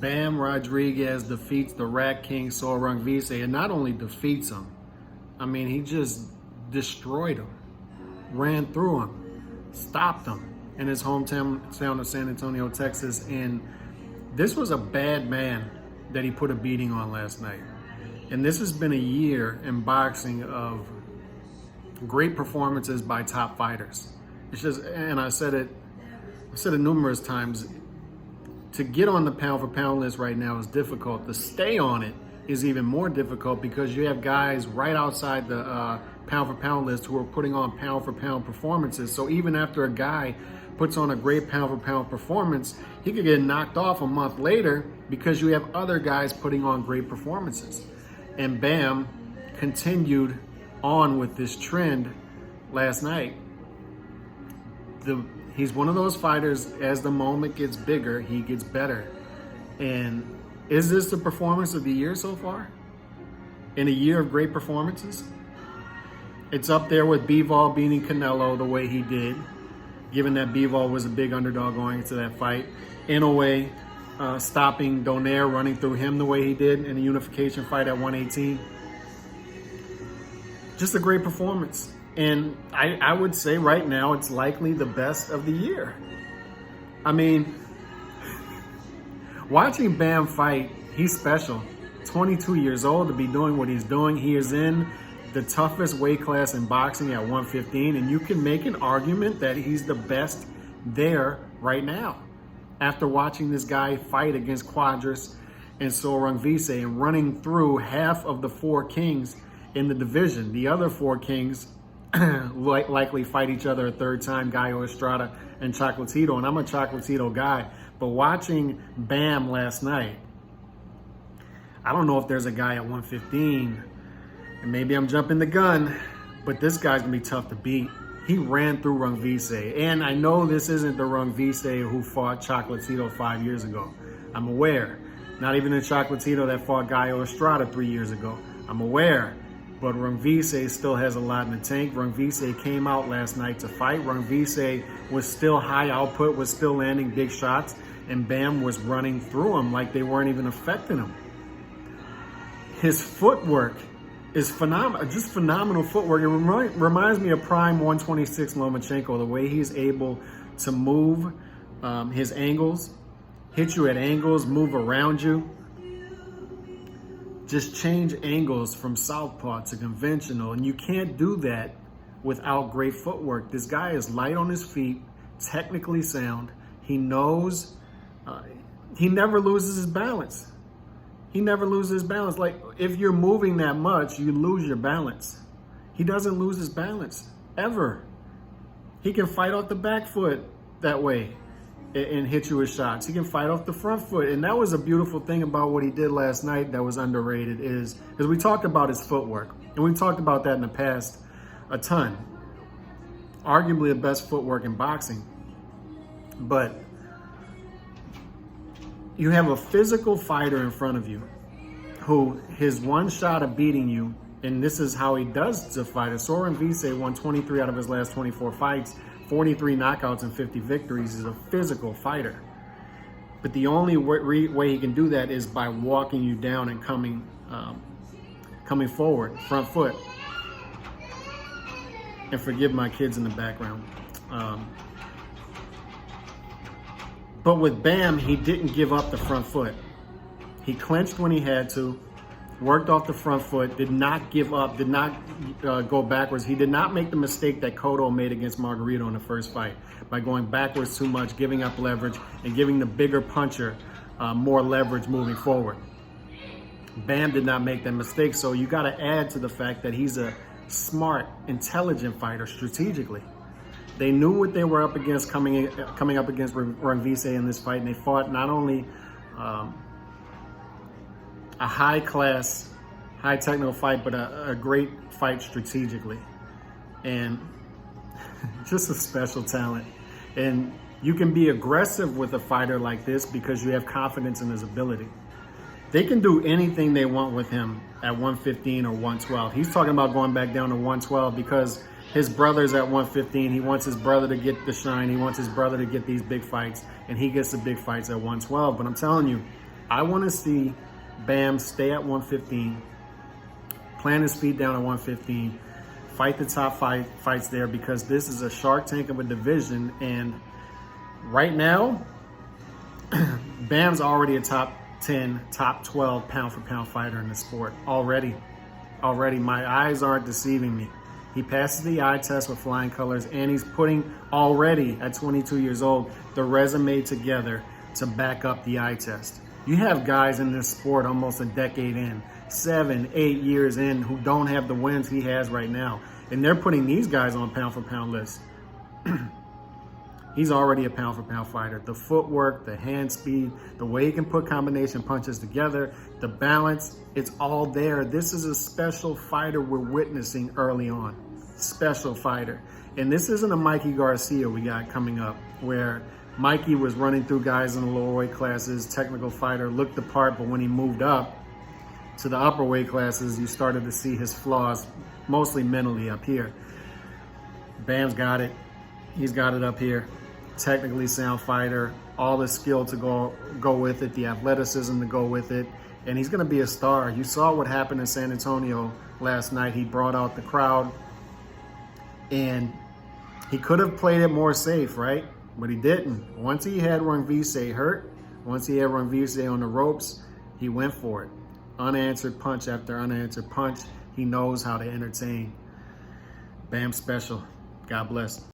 Bam Rodriguez defeats the Rat King Sor Rungvisai, and not only defeats him, I mean, he just destroyed him, ran through him, stopped him in his hometown of San Antonio, Texas. And this was a bad man that he put a beating on last night. And this has been a year in boxing of great performances by top fighters. It's just, and I said it numerous times, to get on the pound for pound list right now is difficult. To stay on it is even more difficult because you have guys right outside the pound for pound list who are putting on pound for pound performances. So even after a guy puts on a great pound for pound performance, he could get knocked off a month later because you have other guys putting on great performances. And Bam continued on with this trend last night. He's one of those fighters, as the moment gets bigger, he gets better. And is this the performance of the year so far? In a year of great performances? It's up there with Bivol beating Canelo the way he did, given that Bivol was a big underdog going into that fight. Inoue stopping Donaire, running through him the way he did in the unification fight at 118. Just a great performance. And I would say right now it's likely the best of the year. I mean, watching Bam fight, he's special. 22 years old to be doing what he's doing. He is in the toughest weight class in boxing at 115, and you can make an argument that he's the best there right now. After watching this guy fight against Quadras and Sor Rungvisai and running through half of the four kings in the division, the other four kings likely fight each other a third time, Gallo Estrada and Chocolatito, and I'm a Chocolatito guy. But watching Bam last night, I don't know if there's a guy at 115, and maybe I'm jumping the gun, but this guy's gonna be tough to beat. He ran through Rungvisai, and I know this isn't the Rungvisai who fought Chocolatito 5 years ago. I'm aware. Not even the Chocolatito that fought Gallo Estrada 3 years ago. I'm aware. But Rungvisai still has a lot in the tank. Rungvisai came out last night to fight. Rungvisai was still high output, was still landing big shots, and Bam was running through him like they weren't even affecting him. His footwork is phenomenal, just phenomenal footwork. It reminds me of prime 126 Lomachenko, the way he's able to move his angles, hit you at angles, move around you. Just change angles from southpaw to conventional, and you can't do that without great footwork. This guy is light on his feet, technically sound. He knows, he never loses his balance. He never loses his balance. Like, if you're moving that much, you lose your balance. He doesn't lose his balance, ever. He can fight off the back foot that way and hit you with shots. He can fight off the front foot. And that was a beautiful thing about what he did last night that was underrated, is because we talked about his footwork, and we've talked about that in the past a ton. Arguably the best footwork in boxing. But you have a physical fighter in front of you who his one shot of beating you, and this is how he does to fight. Sor Rungvisai won 23 out of his last 24 fights, 43 knockouts and 50 victories. Is a physical fighter. But the only way he can do that is by walking you down and coming forward, front foot. And forgive my kids in the background. But with Bam, he didn't give up the front foot. He clenched when he had to, worked off the front foot, did not give up, did not go backwards. He did not make the mistake that Cotto made against Margarito in the first fight by going backwards too much, giving up leverage, and giving the bigger puncher more leverage moving forward. Bam did not make that mistake, so you got to add to the fact that he's a smart, intelligent fighter strategically. They knew what they were up against coming up against Rungvisai in this fight, and they fought not only a high-class, high-technical fight, but a great fight strategically. And just a special talent. And you can be aggressive with a fighter like this because you have confidence in his ability. They can do anything they want with him at 115 or 112. He's talking about going back down to 112 because his brother's at 115. He wants his brother to get the shine. He wants his brother to get these big fights, and he gets the big fights at 112. But I'm telling you, I want to see Bam stay at 115, plant his feet down at 115, fight the top fights there, because this is a shark tank of a division. And right now, Bam's already a top 10, top 12 pound for pound fighter in the sport already. My eyes aren't deceiving me. He passes the eye test with flying colors, and he's putting already at 22 years old the resume together to back up the eye test. You have guys in this sport almost a decade in, 7, 8 years in, who don't have the wins he has right now. And they're putting these guys on pound for pound lists. He's already a pound for pound fighter. The footwork, the hand speed, the way he can put combination punches together, the balance, it's all there. This is a special fighter we're witnessing early on. Special fighter. And this isn't a Mikey Garcia we got coming up, where Mikey was running through guys in the lower weight classes, technical fighter, looked the part, but when he moved up to the upper weight classes, you started to see his flaws, mostly mentally up here. Bam's got it. He's got it up here. Technically sound fighter, all the skill to go with it, the athleticism to go with it, and he's going to be a star. You saw what happened in San Antonio last night. He brought out the crowd, and he could have played it more safe, right? But he didn't. Once he had Rungvisai hurt, once he had Rungvisai on the ropes, he went for it. Unanswered punch after unanswered punch. He knows how to entertain. Bam special. God bless.